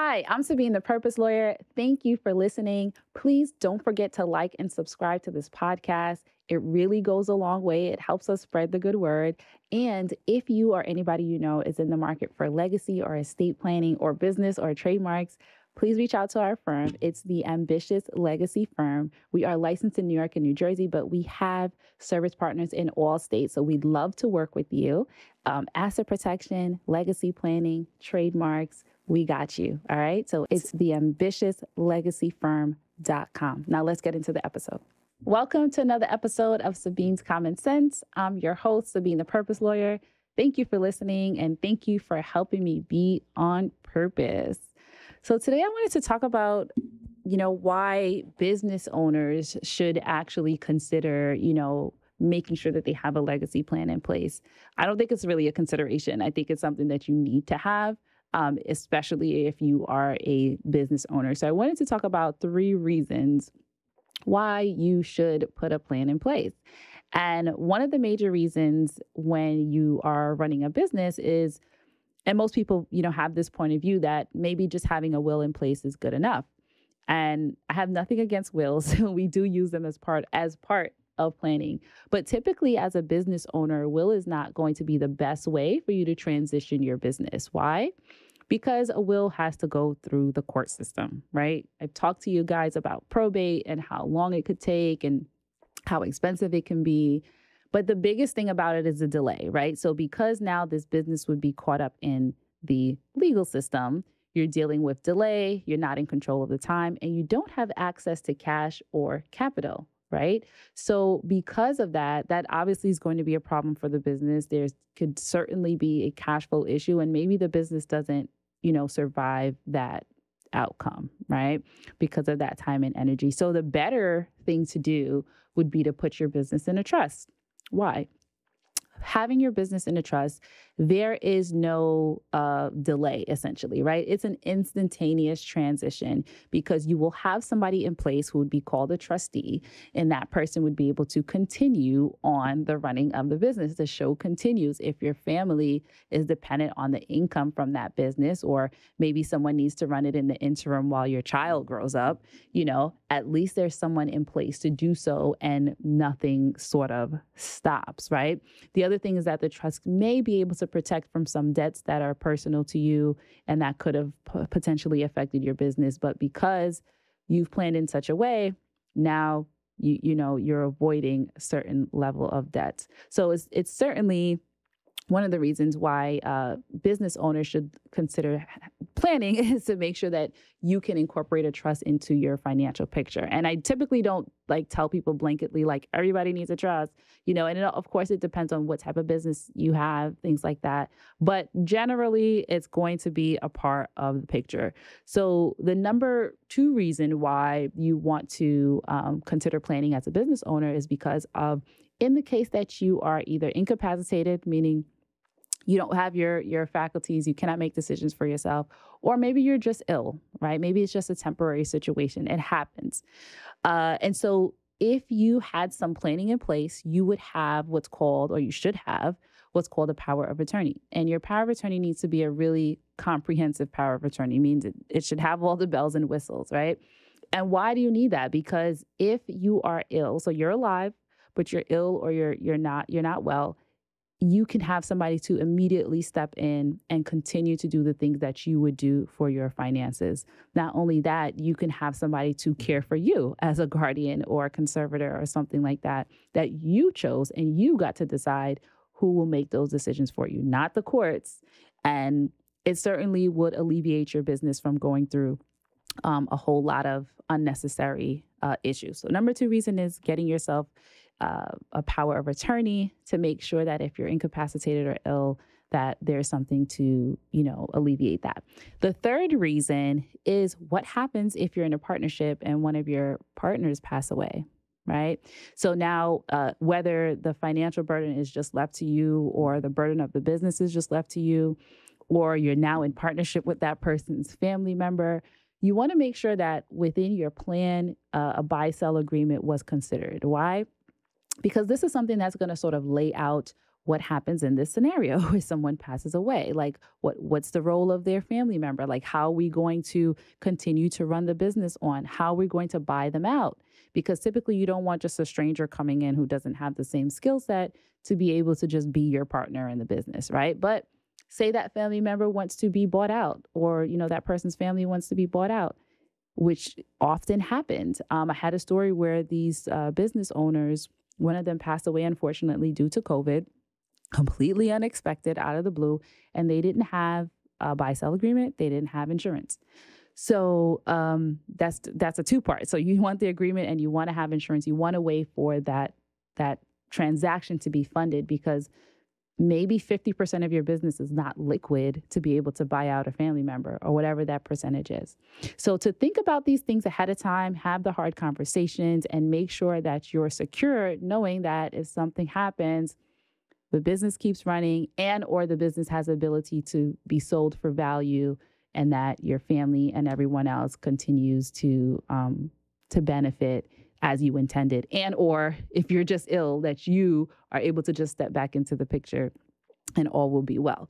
Hi, I'm Sabine, the Purpose Lawyer. Thank you for listening. Please don't forget to like and subscribe to this podcast. It really goes a long way. It helps us spread the good word. And if you or anybody you know is in the market for legacy or estate planning or business or trademarks, please reach out to our firm. It's the Ambitious Legacy Firm. We are licensed in New York and New Jersey, but we have service partners in all states. So we'd love to work with you. Asset protection, legacy planning, trademarks. We got you. All right. So it's the ambitiouslegacyfirm.com. Now let's get into the episode. Welcome to another episode of Sabine's Common Sense. I'm your host, Sabine, the Purpose Lawyer. Thank you for listening and thank you for helping me be on purpose. So today I wanted to talk about, why business owners should actually consider, making sure that they have a legacy plan in place. I don't think it's really a consideration. I think it's something that you need to have. Especially if you are a business owner. So I wanted to talk about 3 reasons why you should put a plan in place. And one of the major reasons when you are running a business is, and most people, have this point of view that maybe just having a will in place is good enough. And I have nothing against wills. We do use them as part of planning. But typically as a business owner, will is not going to be the best way for you to transition your business. Why? Because a will has to go through the court system, right? I've talked to you guys about probate and how long it could take and how expensive it can be. But the biggest thing about it is the delay, right? So because now this business would be caught up in the legal system, you're dealing with delay, you're not in control of the time, and you don't have access to cash or capital. Right. So because of that, that obviously is going to be a problem for the business. There could certainly be a cash flow issue, and maybe the business doesn't, survive that outcome, right? Because of that time and energy. So the better thing to do would be to put your business in a trust. Why? Having your business in a trust, there is no delay, essentially, right? It's an instantaneous transition because you will have somebody in place who would be called a trustee, and that person would be able to continue on the running of the business. The show continues if your family is dependent on the income from that business, or maybe someone needs to run it in the interim while your child grows up, at least there's someone in place to do so and nothing sort of stops, right? The other thing is that the trust may be able to protect from some debts that are personal to you and that could have potentially affected your business. But because you've planned in such a way, now you're avoiding a certain level of debts. So it's certainly one of the reasons why business owners should consider planning is to make sure that you can incorporate a trust into your financial picture. And I typically don't tell people blanketly, everybody needs a trust, and of course it depends on what type of business you have, things like that. But generally it's going to be a part of the picture. So the number 2 reason why you want to consider planning as a business owner is because of, in the case that you are either incapacitated, meaning you don't have your faculties, you cannot make decisions for yourself, or maybe you're just ill, right? Maybe it's just a temporary situation. It happens. And so if you had some planning in place, you would have what's called, or you should have what's called a power of attorney. And your power of attorney needs to be a really comprehensive power of attorney. It means it should have all the bells and whistles, right? And why do you need that? Because if you are ill, so you're alive, but you're ill or you're not well, you can have somebody to immediately step in and continue to do the things that you would do for your finances. Not only that, you can have somebody to care for you as a guardian or a conservator or something like that you chose, and you got to decide who will make those decisions for you, not the courts. And it certainly would alleviate your business from going through a whole lot of unnecessary issues. So number 2 reason is getting yourself a power of attorney to make sure that if you're incapacitated or ill, that there's something to, alleviate that. The 3rd reason is what happens if you're in a partnership and one of your partners pass away, right? So now whether the financial burden is just left to you or the burden of the business is just left to you, or you're now in partnership with that person's family member, you want to make sure that within your plan, a buy-sell agreement was considered. Why? Because this is something that's going to sort of lay out what happens in this scenario where someone passes away? Like what's the role of their family member? Like how are we going to continue to run the business on? How are we going to buy them out? Because typically you don't want just a stranger coming in who doesn't have the same skill set to be able to just be your partner in the business, right? But say that family member wants to be bought out, or, that person's family wants to be bought out, which often happens. I had a story where these business owners, one of them passed away, unfortunately, due to COVID, completely unexpected, out of the blue, and they didn't have a buy-sell agreement. They didn't have insurance. So that's a two-part. So you want the agreement and you want to have insurance. You want a way for that transaction to be funded, because maybe 50% of your business is not liquid to be able to buy out a family member or whatever that percentage is. So to think about these things ahead of time, have the hard conversations, and make sure that you're secure, knowing that if something happens, the business keeps running, and or the business has the ability to be sold for value, and that your family and everyone else continues to benefit as you intended, and or if you're just ill, that you are able to just step back into the picture and all will be well.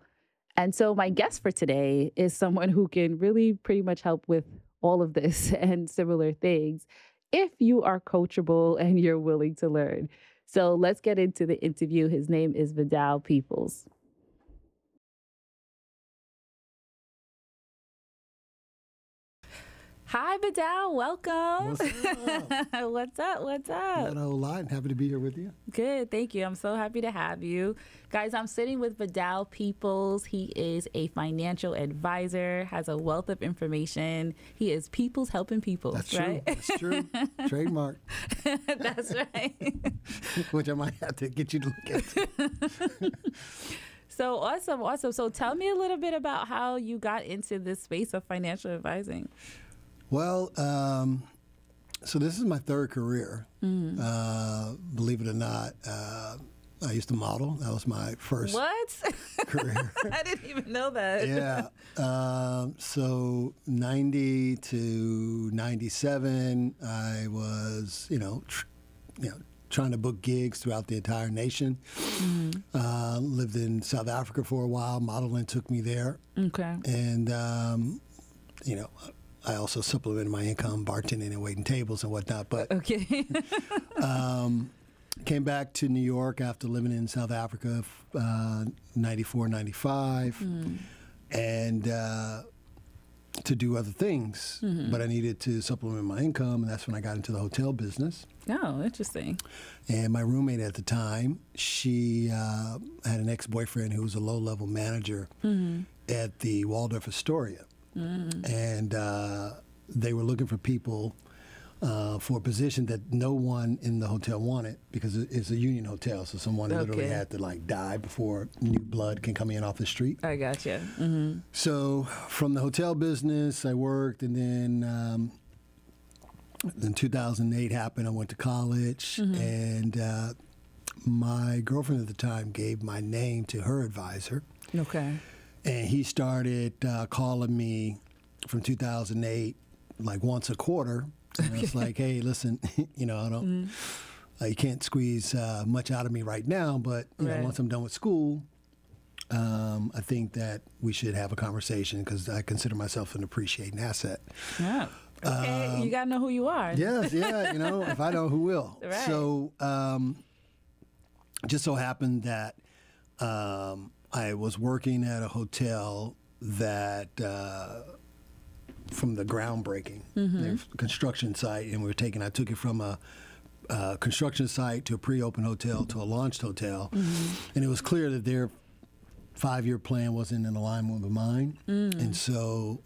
And so my guest for today is someone who can really pretty much help with all of this and similar things if you are coachable and you're willing to learn. So let's get into the interview. His name is Vidal Peoples. Hi, Vidal. Welcome. What's up? What's up? Not a whole lot. Happy to be here with you. Good. Thank you. I'm so happy to have you. Guys, I'm sitting with Vidal Peoples. He is a financial advisor, has a wealth of information. He is Peoples helping people. That's right? true. That's true. Trademark. That's right. Which I might have to get you to look at. So awesome. So tell me a little bit about how you got into this space of financial advising. Well, so this is my third career. Believe it or not, I used to model. That was my first career. I didn't even know that. Yeah. So 90 to 97, I was, trying to book gigs throughout the entire nation. Lived in South Africa for a while. Modeling took me there. Okay. And, I also supplemented my income bartending and waiting tables and whatnot. But okay. Came back to New York after living in South Africa, 94, 95, and to do other things. But I needed to supplement my income, and that's when I got into the hotel business. Oh, interesting. And my roommate at the time, she had an ex-boyfriend who was a low-level manager at the Waldorf Astoria. And they were looking for people for a position that no one in the hotel wanted, because it's a union hotel, so someone literally had to die before new blood can come in off the street. I gotcha. So from the hotel business, I worked, and then 2008 happened. I went to college, and my girlfriend at the time gave my name to her advisor. Okay. And he started calling me from 2008, once a quarter. And I was like, hey, listen, I don't, you can't squeeze much out of me right now, but once I'm done with school, I think that we should have a conversation, because I consider myself an appreciating asset. Yeah. Okay, you got to know who you are. Yes, yeah, if I don't, who will? Right. So just so happened that I was working at a hotel that, from the groundbreaking, the construction site, and I took it from a construction site to a pre-open hotel to a launched hotel, and it was clear that their 5-year plan wasn't in alignment with mine, and so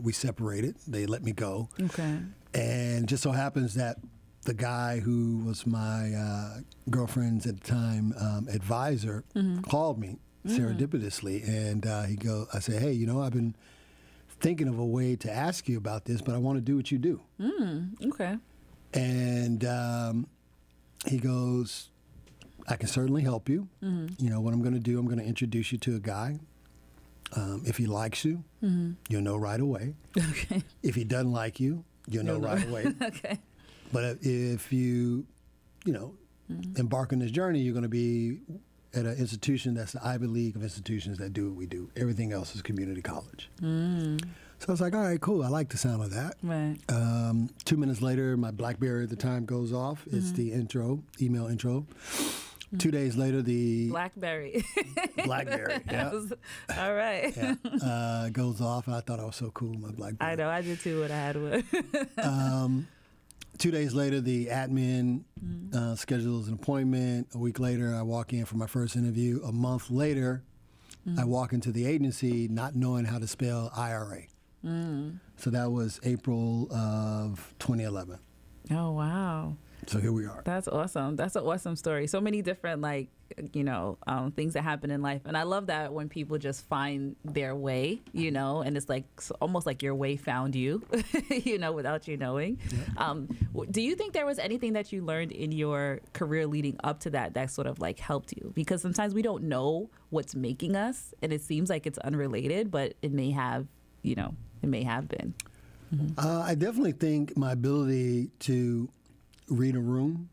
we separated. They let me go. Okay. And just so happens that the guy who was my girlfriend's at the time advisor called me serendipitously, and I said, hey, I've been thinking of a way to ask you about this, but I want to do what you do. Okay. And he goes, I can certainly help you. What I'm going to do, I'm going to introduce you to a guy. If he likes you, you'll know right away. Okay. If he doesn't like you, you'll know right away. Okay. But if you, embark on this journey, you're going to be at an institution that's the Ivy League of institutions that do what we do. Everything else is community college. So I was like, all right, cool. I like the sound of that. Right. 2 minutes later, my BlackBerry at the time goes off. It's the email intro. 2 days later, the BlackBerry. BlackBerry, yeah. All right. Yeah. Goes off. I thought I was so cool, my BlackBerry. I know, I did too when I had one. 2 days later, the admin schedules an appointment. A week later, I walk in for my first interview. A month later, I walk into the agency not knowing how to spell IRA. So that was April of 2011. Oh, wow. So here we are. That's awesome. That's an awesome story. So many different, things that happen in life. And I love that when people just find their way, and it's like almost like your way found you, without you knowing. Yeah. Do you think there was anything that you learned in your career leading up to that sort of like helped you? Because sometimes we don't know what's making us, and it seems like it's unrelated, but it may have, it may have been. I definitely think my ability to read a room,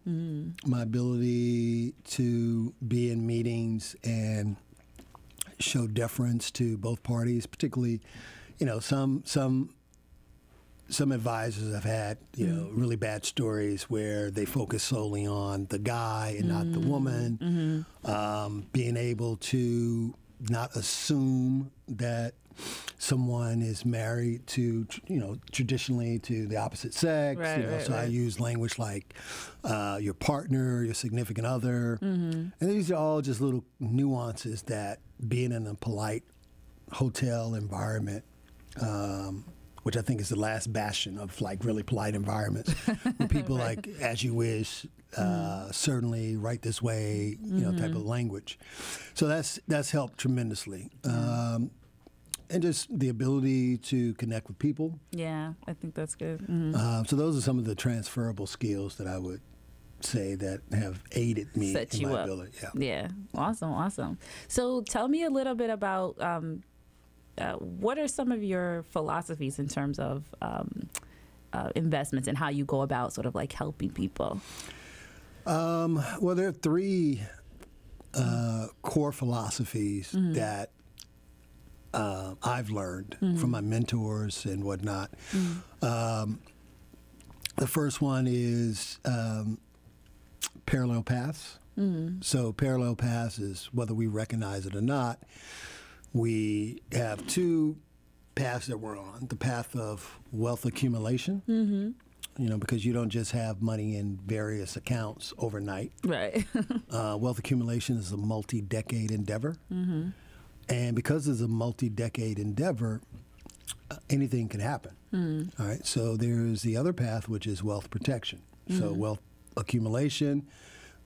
my ability to be in meetings and show deference to both parties, particularly, some advisors have had, really bad stories where they focus solely on the guy and not the woman. Being able to not assume that someone is married to, traditionally to the opposite sex. So I use language like your partner, your significant other. And these are all just little nuances that being in a polite hotel environment, which I think is the last bastion of like really polite environments, where people like, as you wish, certainly, right this way, type of language. So that's helped tremendously. And just the ability to connect with people. Yeah, I think that's good. So those are some of the transferable skills that I would say that have aided me in my ability. Yeah, awesome. So tell me a little bit about what are some of your philosophies in terms of investments and how you go about sort of like helping people? Well, there are three core philosophies that I've learned from my mentors and whatnot. The first one is parallel paths. So parallel paths is, whether we recognize it or not, we have two paths that we're on. The path of wealth accumulation, because you don't just have money in various accounts overnight. Right. Wealth accumulation is a multi-decade endeavor. And because it's a multi-decade endeavor, anything can happen. All right. So there's the other path, which is wealth protection. So wealth accumulation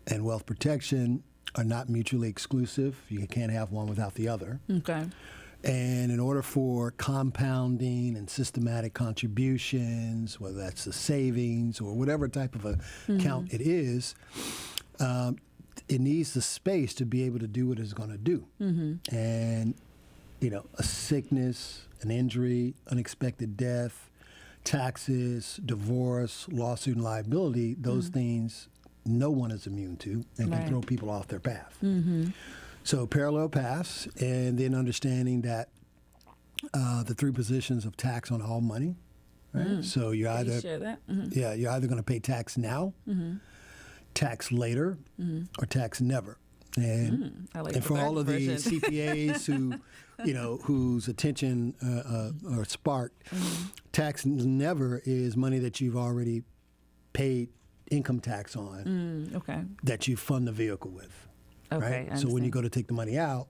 and wealth protection are not mutually exclusive. You can't have one without the other. Okay. And in order for compounding and systematic contributions, whether that's the savings or whatever type of account it is, it needs the space to be able to do what it's going to do. And, a sickness, an injury, unexpected death, taxes, divorce, lawsuit and liability, those things no one is immune to and can throw people off their path. So parallel paths, and then understanding that the three positions of tax on all money, right? So you're either, you share that? you're either going to pay tax now, tax later, or tax never. And I like and for all of the version. CPAs who, whose attention are sparked, tax never is money that you've already paid income tax on, that you fund the vehicle with. Okay, right? So when you go to take the money out,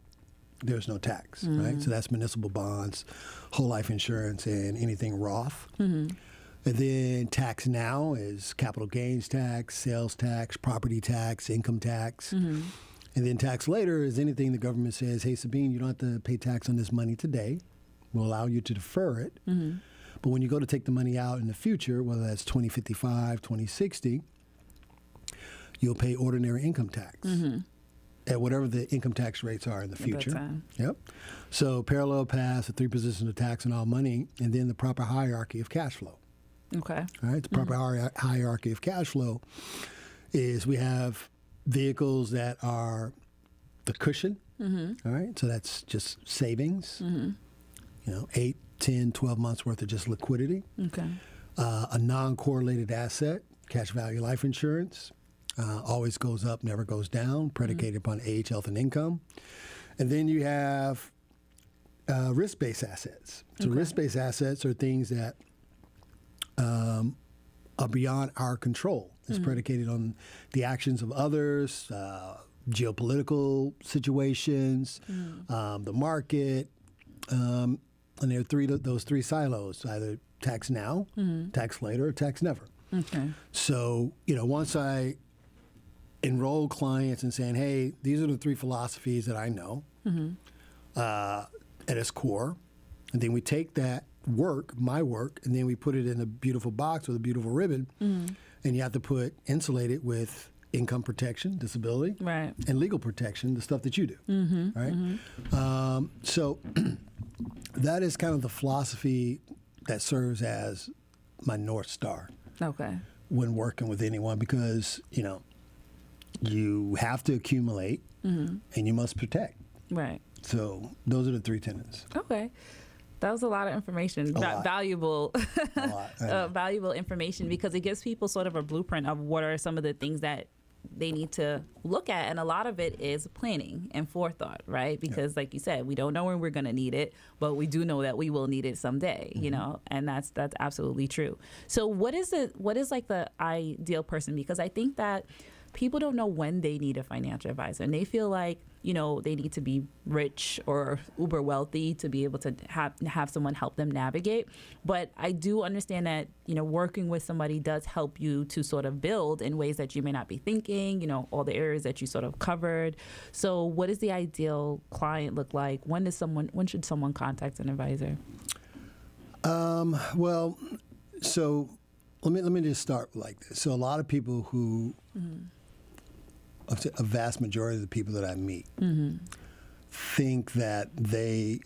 there's no tax, right? So that's municipal bonds, whole life insurance, and anything Roth. And then tax now is capital gains tax, sales tax, property tax, income tax. And then tax later is anything the government says, hey, Sabine, you don't have to pay tax on this money today. We'll allow you to defer it. But when you go to take the money out in the future, whether that's 2055, 2060, you'll pay ordinary income tax at whatever the income tax rates are in the future. Yep. So parallel paths, the three positions of tax on all money, and then the proper hierarchy of cash flow. Okay. All right. The proper hierarchy of cash flow is we have vehicles that are the cushion. All right. So that's just savings, 8, 10, 12 months worth of just liquidity. Okay. A non-correlated asset, cash value life insurance, always goes up, never goes down, predicated upon age, health, and income. And then you have risk-based assets. So risk-based assets are things that are beyond our control. It's predicated on the actions of others, geopolitical situations, the market, and there are those three silos: either tax now, tax later, or tax never. Okay. So once I enroll clients in saying, "Hey, these are the three philosophies that I know at its core," and then we take that work, my work, and then we put it in a beautiful box with a beautiful ribbon, and you have to insulate it with income protection, disability, right, and legal protection, the stuff that you do, right? So that is kind of the philosophy that serves as my North Star. Okay. When working with anyone, because you have to accumulate and you must protect. Right. So those are the three tenets. Okay. That was a lot of information, valuable, valuable information, because it gives people sort of a blueprint of what are some of the things that they need to look at. And a lot of it is planning and forethought, right? Because like you said, we don't know when we're going to need it, but we do know that we will need it someday, and that's absolutely true. So what is like the ideal person? Because I think that people don't know when they need a financial advisor, and they feel like, they need to be rich or uber wealthy to be able to have someone help them navigate. But I do understand that, working with somebody does help you to sort of build in ways that you may not be thinking, all the areas that you sort of covered. So what does the ideal client look like? When should someone contact an advisor? Well, so let me just start like this. So a lot of people who a vast majority of the people that I meet think that they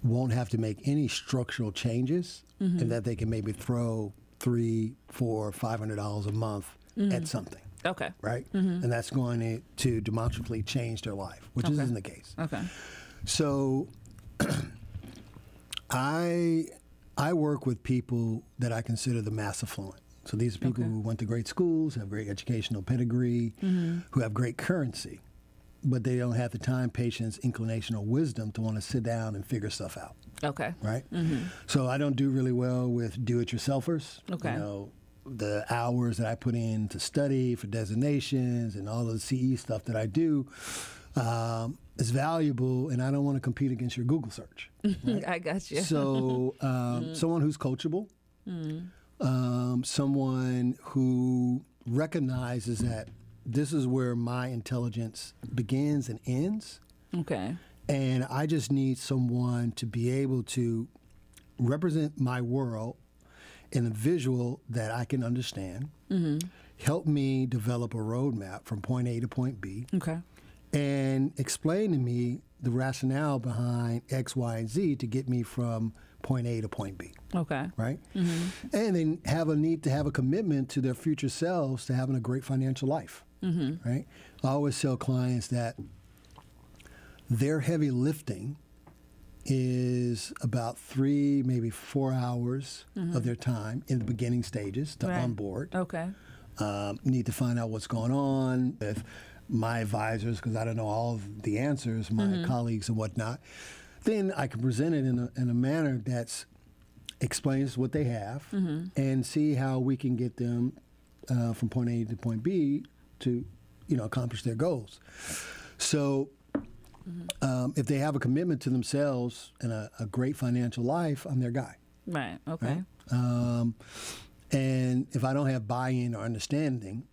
won't have to make any structural changes, and that they can maybe throw $300, $400, $500 a month at something. Okay. Right? And that's going to demonstrably change their life, which isn't the case. Okay. So I work with people that I consider the mass affluent. So these are people who went to great schools, have great educational pedigree, who have great currency, but they don't have the time, patience, inclination, or wisdom to want to sit down and figure stuff out. Okay. Right? So I don't do really well with do-it-yourselfers. Okay. The hours that I put in to study for designations and all of the CE stuff that I do is valuable, and I don't want to compete against your Google search. Right? I got you. So someone who's coachable, someone who recognizes that this is where my intelligence begins and ends. Okay. And I just need someone to be able to represent my world in a visual that I can understand, help me develop a roadmap from point A to point B, and explain to me the rationale behind X, Y, and Z to get me from point A to point B. Okay. Right? And then have a need to have a commitment to their future selves to having a great financial life. Right? I always tell clients that their heavy lifting is about 3, maybe 4 hours of their time in the beginning stages to onboard. Okay. Need to find out what's going on with my advisors, because I don't know all of the answers, my colleagues and whatnot. Then I can present it in a manner that explains what they have and see how we can get them from point A to point B to, accomplish their goals. So if they have a commitment to themselves and a great financial life, I'm their guy. Right. Okay. Right? And if I don't have buy-in or understanding,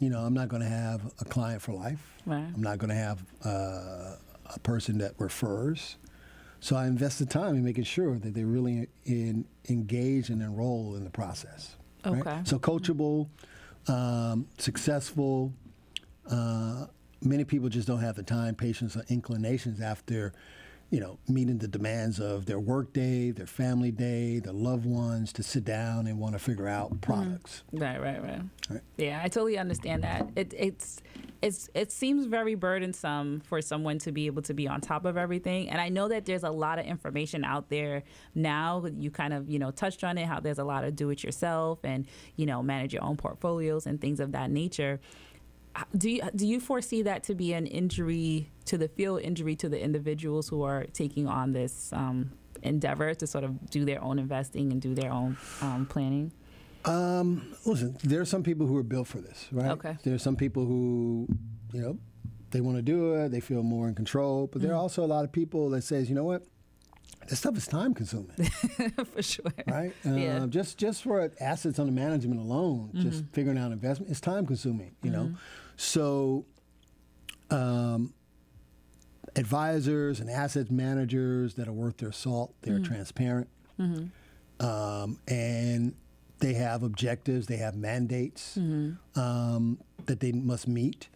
I'm not going to have a client for life. Right. I'm not going to have a person that refers. So I invest the time in making sure that they're really engaged and enrolled in the process. Okay. Right? So coachable, successful. Many people just don't have the time, patience, or inclinations after meeting the demands of their work day, their family day, their loved ones to sit down and want to figure out products. Right. Yeah, I totally understand that. It seems very burdensome for someone to be able to be on top of everything. And I know that there's a lot of information out there now. You kind of, touched on it, how there's a lot of do it yourself and, manage your own portfolios and things of that nature. Do you foresee that to be an injury to the field, injury to the individuals who are taking on this endeavor to sort of do their own investing and do their own planning? Listen, there are some people who are built for this, right? Okay. There are some people who, they want to do it, they feel more in control, but there are also a lot of people that says, you know what? This stuff is time consuming. For sure. Right? Yeah. Just for assets under management alone, just figuring out investment, it's time consuming, you know? So advisors and asset managers that are worth their salt, they're transparent. And they have objectives, they have mandates that they must meet.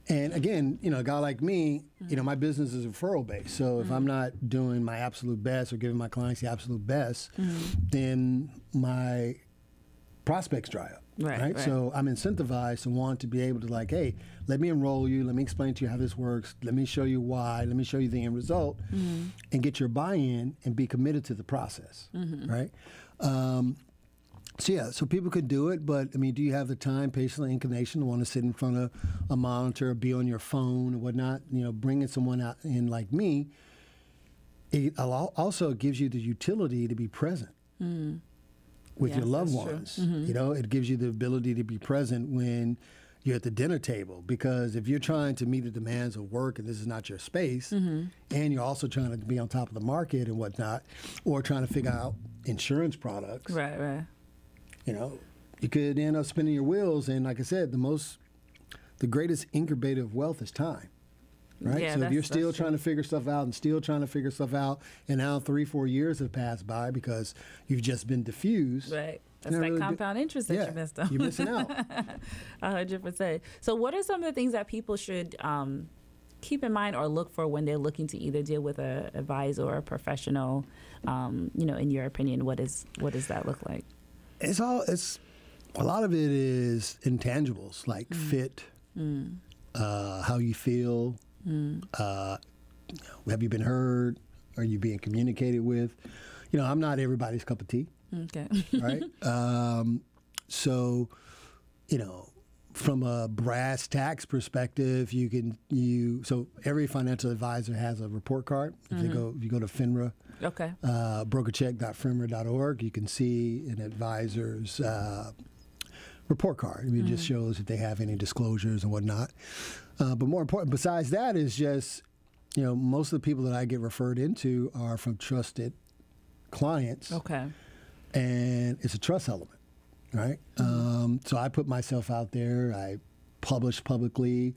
And again, a guy like me, my business is referral based. So if I'm not doing my absolute best or giving my clients the absolute best, then my prospects dry up. Right. So I'm incentivized to want to be able to hey, let me enroll you. Let me explain to you how this works. Let me show you why. Let me show you the end result and get your buy-in and be committed to the process. Right. So people could do it, but do you have the time, patience, and inclination to want to sit in front of a monitor, be on your phone and whatnot? Bringing someone out in like me, it also gives you the utility to be present with your loved ones. It gives you the ability to be present when you're at the dinner table, because if you're trying to meet the demands of work and this is not your space, and you're also trying to be on top of the market and whatnot, or trying to figure out insurance products. Right. You could end up spinning your wheels, and like I said, the greatest incubator of wealth is time, right? Yeah, so if you're still trying to figure stuff out and now 3-4 years have passed by because you've just been diffused. Right. That's that compound interest that you missed on. You're missing out. 100%. So what are some of the things that people should keep in mind or look for when they're looking to either deal with an advisor or a professional? In your opinion, what does that look like? It's a lot of it is intangibles like fit, how you feel, have you been heard, are you being communicated with? I'm not everybody's cup of tea. Okay. Right? So, from a brass tacks perspective, so every financial advisor has a report card. If you go to FINRA, brokercheck.finra.org, you can see an advisor's report card. It just shows if they have any disclosures and whatnot. But more important, besides that, is just, most of the people that I get referred into are from trusted clients. Okay. And it's a trust element. Right. So I put myself out there. I publish publicly.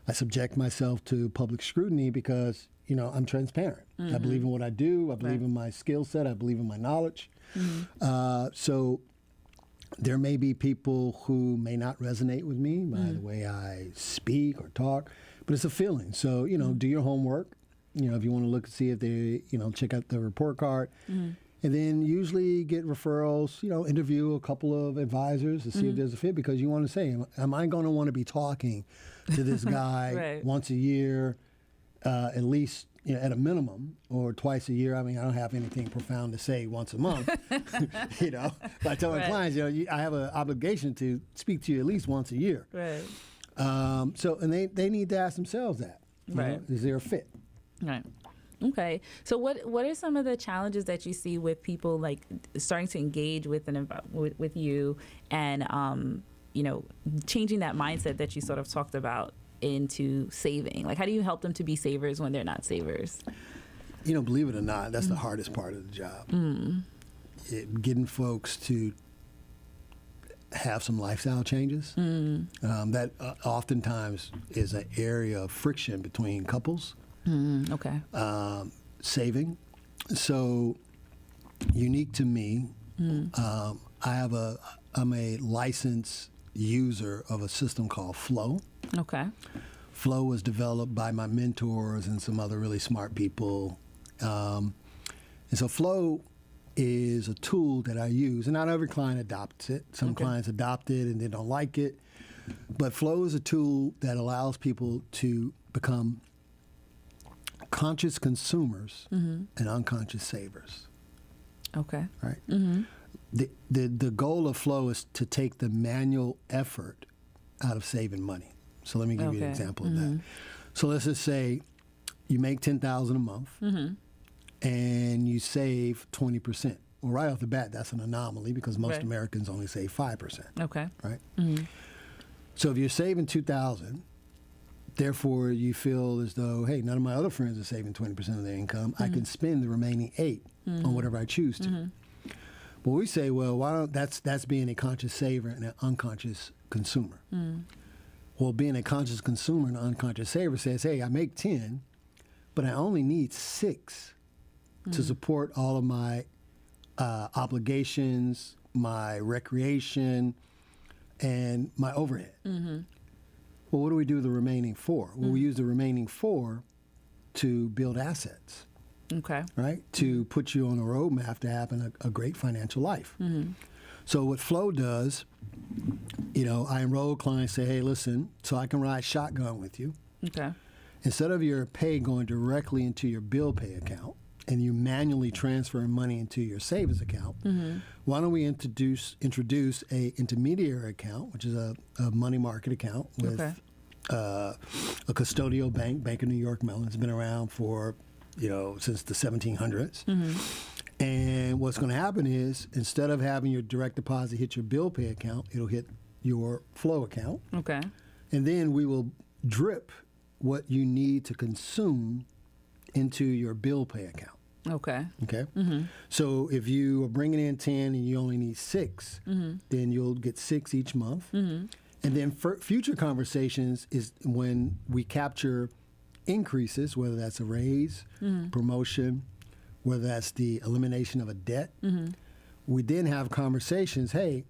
I subject myself to public scrutiny because, I'm transparent. I believe in what I do. I believe in my skill set. I believe in my knowledge. So there may be people who may not resonate with me by the way I speak or talk, but it's a feeling. So, do your homework. If you want to look and see if they, check out the report card. And then usually get referrals, interview a couple of advisors to see if there's a fit, because you want to say, am I going to want to be talking to this guy once a year, at least at a minimum, or twice a year? I don't have anything profound to say once a month, But I tell my clients, I have an obligation to speak to you at least once a year. Right. And they need to ask themselves that. Is there a fit? Right. Okay. So what are some of the challenges that you see with people starting to engage with with you and changing that mindset that you sort of talked about into saving? How do you help them to be savers when they're not savers? Believe it or not, that's the hardest part of the job. Getting folks to have some lifestyle changes. That oftentimes is an area of friction between couples. Okay. Saving. So unique to me, I'm a licensed user of a system called Flow. Okay. Flow was developed by my mentors and some other really smart people And so flow is a tool that I use, and not every client adopts it. Some clients adopt it and they don't like it. But flow is a tool that allows people to become conscious consumers and unconscious savers. Okay. Right? The goal of flow is to take the manual effort out of saving money. So let me give you an example of that. So let's just say you make $10,000 a month and you save 20%. Well, right off the bat, that's an anomaly because most Americans only save 5%. Okay. Right? So if you're saving $2,000, therefore you feel as though, hey, none of my other friends are saving 20% of their income. I can spend the remaining 8 on whatever I choose to. But we say, well, why don't that's being a conscious saver and an unconscious consumer. Well, being a conscious consumer and an unconscious saver says, hey, I make 10, but I only need 6 to support all of my obligations, my recreation, and my overhead. Well, what do we do with the remaining 4? Well, we use the remaining 4 to build assets. Okay. Right? To put you on a roadmap to having a great financial life. So what flow does, I enroll clients, say, hey, listen, so I can ride shotgun with you. Okay. Instead of your pay going directly into your bill pay account and you manually transferring money into your savings account, why don't we introduce a intermediary account, which is a money market account with a custodial bank, Bank of New York Mellon. It's been around for since the 1700s. And what's going to happen is instead of having your direct deposit hit your bill pay account, it'll hit your flow account. Okay. And then we will drip what you need to consume into your bill pay account. Okay. Okay. So if you are bringing in 10 and you only need 6, then you'll get 6 each month. And then for future conversations is when we capture increases, whether that's a raise, promotion, whether that's the elimination of a debt. We then have conversations, hey,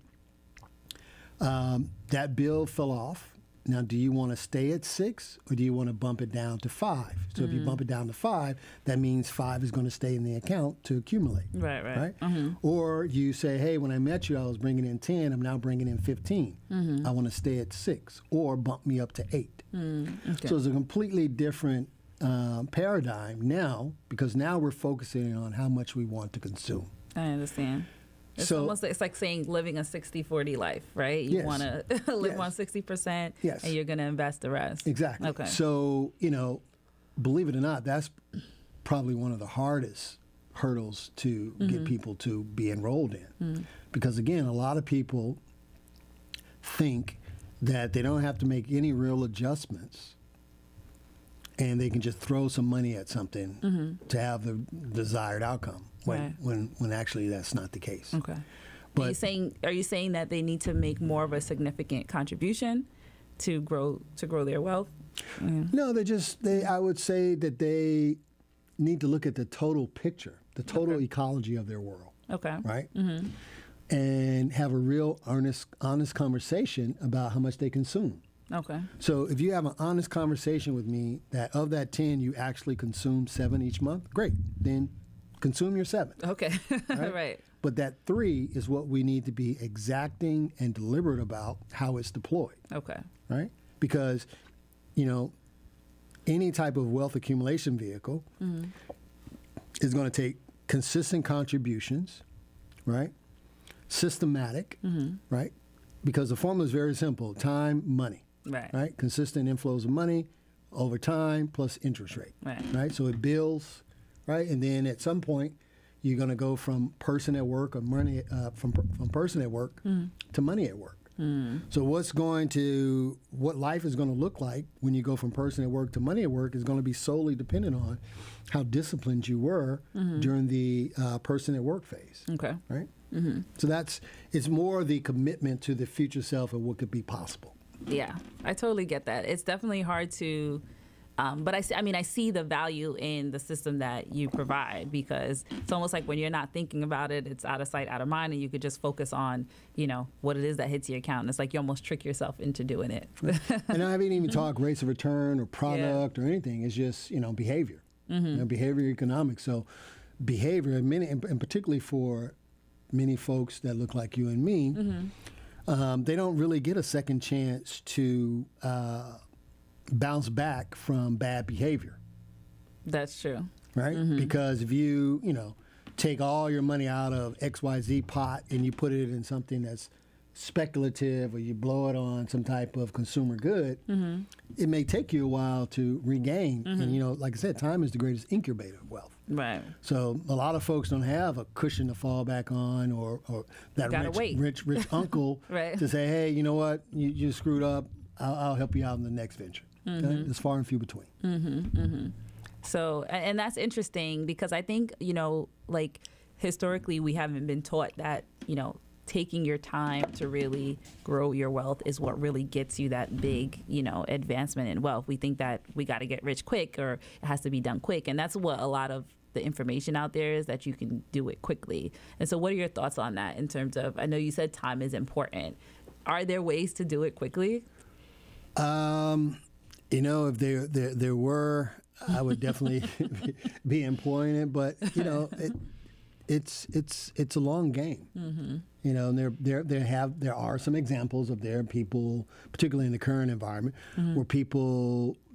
that bill fell off. Now, do you want to stay at 6 or do you want to bump it down to 5? So if you bump it down to 5, that means 5 is going to stay in the account to accumulate. Right? Or you say, hey, when I met you, I was bringing in 10. I'm now bringing in 15. I want to stay at 6 or bump me up to 8. So it's a completely different paradigm now because now we're focusing on how much we want to consume. I understand. It's almost it's like saying living a 60-40 life, right? You want to live on 60% and you're going to invest the rest. Exactly. Okay. So, believe it or not, that's probably one of the hardest hurdles to get people to be enrolled in. Because, again, a lot of people think that they don't have to make any real adjustments and they can just throw some money at something to have the desired outcome. When actually that's not the case. Okay. But are you saying that they need to make more of a significant contribution to grow their wealth? No, I would say that they need to look at the total picture, the total ecology of their world. Okay. Right? And have a real honest conversation about how much they consume. Okay. So if you have an honest conversation with me that of that 10 you actually consume 7 each month, great. Then consume your 7. Okay. Right. But that 3 is what we need to be exacting and deliberate about how it's deployed. Okay. Right? Because, any type of wealth accumulation vehicle is going to take consistent contributions, right? Systematic, right? Because the formula is very simple. Time, money. Right? Consistent inflows of money over time plus interest rate. Right? So it builds. Right, and then at some point, you're going to go from person at work or money from person at work to money at work. So what life is going to look like when you go from person at work to money at work is going to be solely dependent on how disciplined you were during the person at work phase. Okay, right. So it's more the commitment to the future self and what could be possible. Yeah, I totally get that. It's definitely hard to. But I see the value in the system that you provide because it's almost like when you're not thinking about it, it's out of sight, out of mind, and you could just focus on, what it is that hits your account. And it's like you almost trick yourself into doing it. And I haven't even talked rates of return or product or anything. It's just, behavior. behavior economics. So behavior, and particularly for many folks that look like you and me, they don't really get a second chance to bounce back from bad behavior. That's true. Right? Because if you take all your money out of XYZ pot and you put it in something that's speculative, or you blow it on some type of consumer good, it may take you a while to regain. And, like I said, time is the greatest incubator of wealth. Right. So a lot of folks don't have a cushion to fall back on, or that rich uncle to say, hey, you know what, you screwed up, I'll help you out in the next venture. Okay? It's far and few between. So, and that's interesting because I think, like historically we haven't been taught that, taking your time to really grow your wealth is what really gets you that big, advancement in wealth. We think that we got to get rich quick, or it has to be done quick. And that's what a lot of the information out there is, that you can do it quickly. And so what are your thoughts on that in terms of, I know you said time is important. Are there ways to do it quickly? If there were, I would definitely be employing it, but it's a long game. And there are some examples of people, particularly in the current environment, where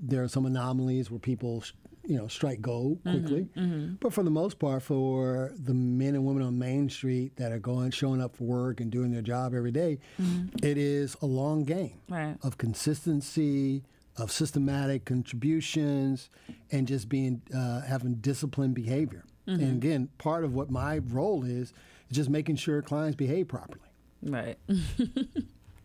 there are some anomalies where people strike gold quickly. But for the most part, for the men and women on Main Street that are showing up for work and doing their job every day, it is a long game of consistency, of systematic contributions, and just having disciplined behavior. And again, part of what my role is just making sure clients behave properly. Right.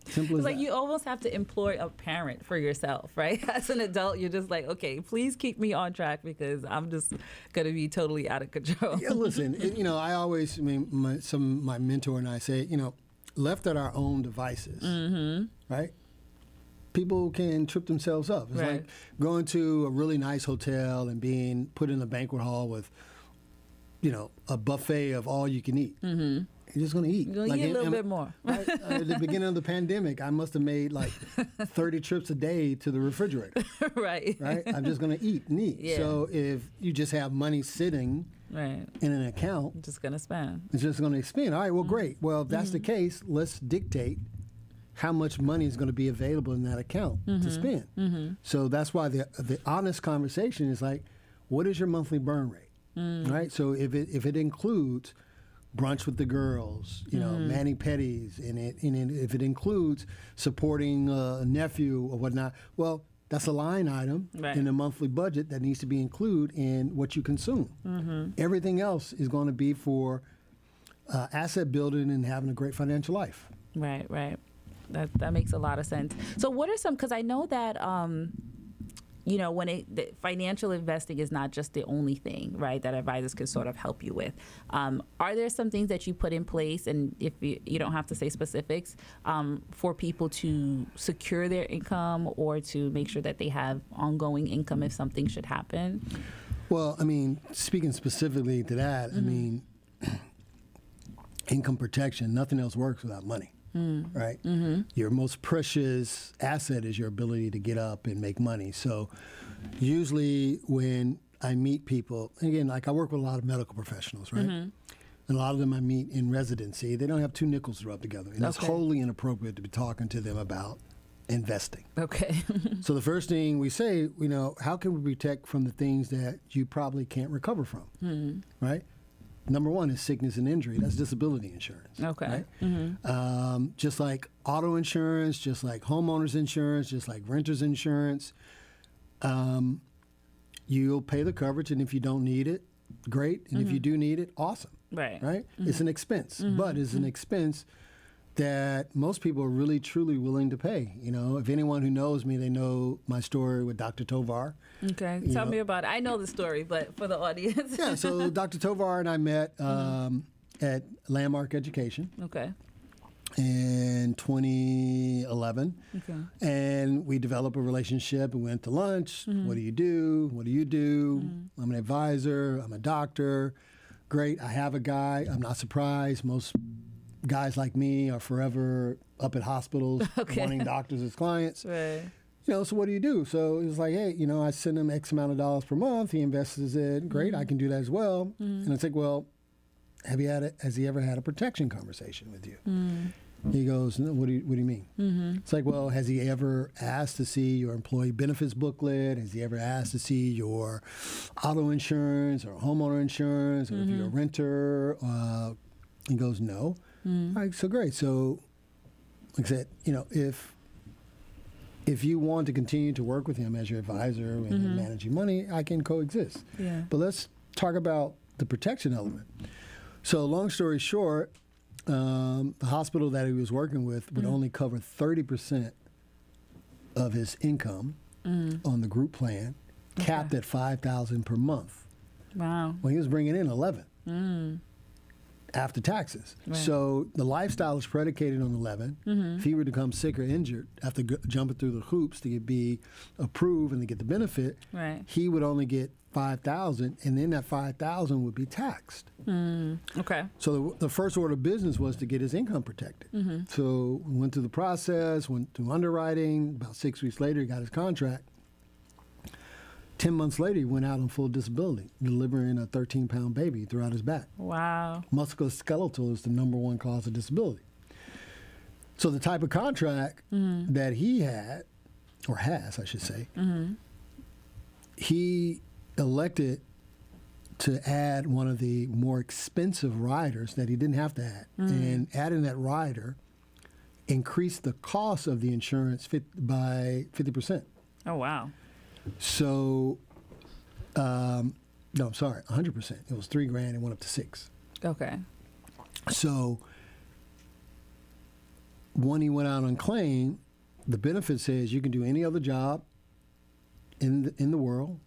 Simple as like that. You almost have to employ a parent for yourself, right? As an adult, you're just like, okay, please keep me on track because I'm just going to be totally out of control. Yeah, listen, I always, my mentor and I say, left at our own devices, right? People can trip themselves up. It's like going to a really nice hotel and being put in a banquet hall with, a buffet of all you can eat. You're just going to eat. You're going to eat a little bit more. Right? At the beginning of the pandemic, I must have made like 30 trips a day to the refrigerator. Right? I'm just going to eat and eat. Yeah. So if you just have money sitting in an account, I'm just going to spend. It's just going to spend. All right, well, great. Well, if that's the case, let's dictate how much money is going to be available in that account to spend. So that's why the honest conversation is like, what is your monthly burn rate? Right? So if it includes brunch with the girls, mani-pedis, and if it includes supporting a nephew or whatnot, well, that's a line item in a monthly budget that needs to be included in what you consume. Everything else is going to be for asset building and having a great financial life. Right. That makes a lot of sense. So what are some, because I know that, financial investing is not just the only thing, right, that advisors can sort of help you with. Are there some things that you put in place, and if you don't have to say specifics, for people to secure their income or to make sure that they have ongoing income if something should happen? Well, speaking specifically to that, income protection, nothing else works without money. Right? Your most precious asset is your ability to get up and make money. So usually when I meet people, again, like I work with a lot of medical professionals, right? And a lot of them I meet in residency, they don't have two nickels to rub together. And it's wholly inappropriate to be talking to them about investing. Okay. So the first thing we say, how can we protect from the things that you probably can't recover from, right? Number one is sickness and injury. That's disability insurance. Okay. Right? Just like auto insurance, just like homeowners insurance, just like renters insurance, you'll pay the coverage, and if you don't need it, great. And if you do need it, awesome. Right? It's an expense, but it's an expense that most people are really, truly willing to pay. If anyone who knows me, they know my story with Dr. Tovar. Okay, tell me about it. I know the story, but for the audience. Yeah, so Dr. Tovar and I met at Landmark Education. Okay. In 2011. Okay. And we developed a relationship and went to lunch. What do you do? What do you do? I'm an advisor. I'm a doctor. Great. I have a guy. I'm not surprised. Most guys like me are forever up at hospitals wanting doctors as clients. Right. so what do you do? So he was like, hey, I send him X amount of dollars per month. He invests it. Great, I can do that as well. And it's like, well, has he ever had a protection conversation with you? He goes, no, what do you mean? It's like, well, has he ever asked to see your employee benefits booklet? Has he ever asked to see your auto insurance or homeowner insurance, or if you're a renter? He goes, no. All right, so great. So, like I said, if you want to continue to work with him as your advisor and managing money, I can coexist. Yeah. But let's talk about the protection element. So, long story short, the hospital that he was working with would only cover 30% of his income on the group plan, capped at $5,000 per month. Wow. Well, he was bringing in 11 after taxes. Right. So the lifestyle is predicated on 11. If he were to become sick or injured after jumping through the hoops to be approved and to get the benefit, Right. he would only get $5,000, and then that $5,000 would be taxed. Okay. So the first order of business was to get his income protected. So we went through the process, went through underwriting. About 6 weeks later, he got his contract. 10 months later, he went out on full disability, delivering a 13-pound baby throughout his back. Wow. Musculoskeletal is the #1 cause of disability. So the type of contract that he had, or has, I should say, he elected to add one of the more expensive riders that he didn't have to add. And adding that rider increased the cost of the insurance by 50%. Oh, wow. So, no, I'm sorry, 100%. It was $3,000 and went up to $6,000. Okay. So when he went out on claim, the benefit says you can do any other job in the world,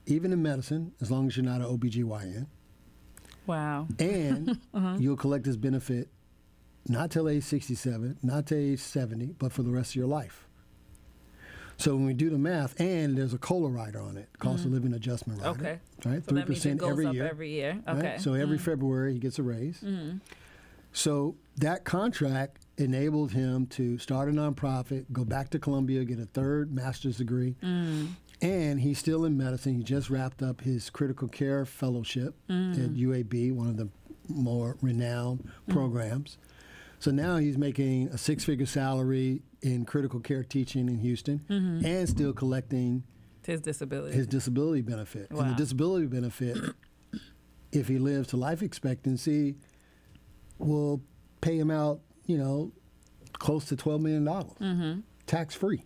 even in medicine, as long as you're not an OBGYN. Wow. And you'll collect this benefit not till age 67, not till age 70, but for the rest of your life. So when we do the math, and there's a COLA rider on it, cost of living adjustment rider. Okay. Right? So that means it 3% goes every up year. every year. Right? Okay. So every February he gets a raise. So that contract enabled him to start a nonprofit, go back to Columbia, get a 3rd master's degree. And he's still in medicine. He just wrapped up his critical care fellowship at UAB, one of the more renowned programs. So now he's making a 6-figure salary in critical care teaching in Houston and still collecting his disability benefit. Wow. And the disability benefit, if he lives to life expectancy, will pay him out, close to $12 million, tax-free.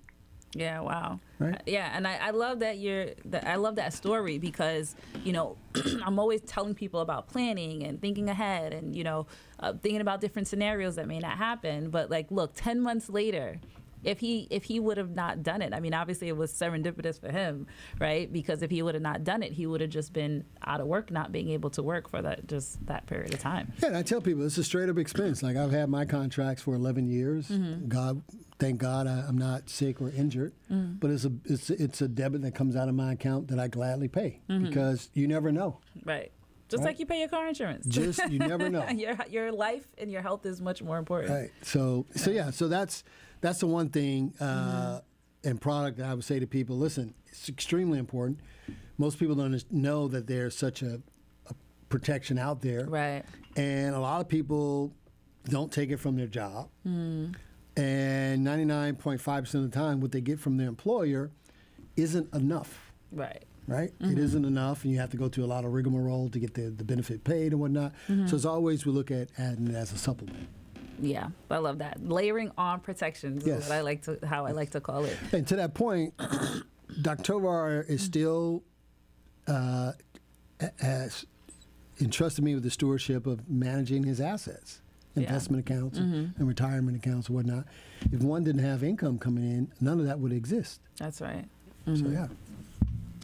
Yeah, wow. Right? Yeah, and I love that I love that story because, I'm always telling people about planning and thinking ahead and, thinking about different scenarios that may not happen. But look, 10 months later, if he would have not done it, I mean, obviously it was serendipitous for him, right? Because if he would have not done it, he would have just been out of work, not being able to work for that period of time. Yeah, and I tell people it's a straight up expense. Like I've had my contracts for 11 years. Thank God I'm not sick or injured. But it's a debit that comes out of my account that I gladly pay because you never know. Right. Just like you pay your car insurance. You never know. Your life and your health is much more important. Right. So that's the one thing and product that I would say to people, listen, it's extremely important. Most people don't know that there's such a protection out there. Right. And a lot of people don't take it from their job. And 99.5% of the time, what they get from their employer isn't enough. Right. Right? It isn't enough, and you have to go through a lot of rigmarole to get the benefit paid and whatnot. So as always, we look at adding it as a supplement. Yeah, I love that. Layering on protections is what how I like to call it. And to that point, Dr. Tovar is still has entrusted me with the stewardship of managing his assets, investment accounts and retirement accounts and whatnot. If one didn't have income coming in, none of that would exist. That's right. So, yeah.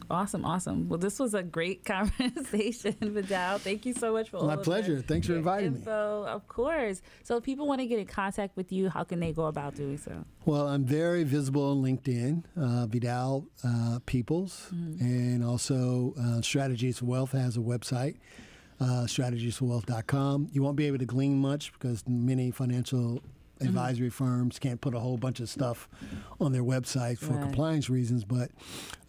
Awesome. Well, this was a great conversation, Vidal. Thank you so much for all My pleasure. Thanks for inviting me. Of course. So if people want to get in contact with you, how can they go about doing so? Well, I'm very visible on LinkedIn, Vidal Peoples, and also Strategies for Wealth has a website, strategiesforwealth.com. You won't be able to glean much because many financial Advisory firms can't put a whole bunch of stuff on their website for compliance reasons, but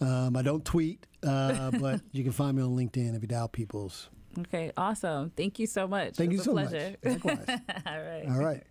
I don't tweet, but you can find me on LinkedIn at Vidal Peoples. Okay, awesome. Thank you so much. Thank you so much. It was a pleasure. Likewise. All right. All right.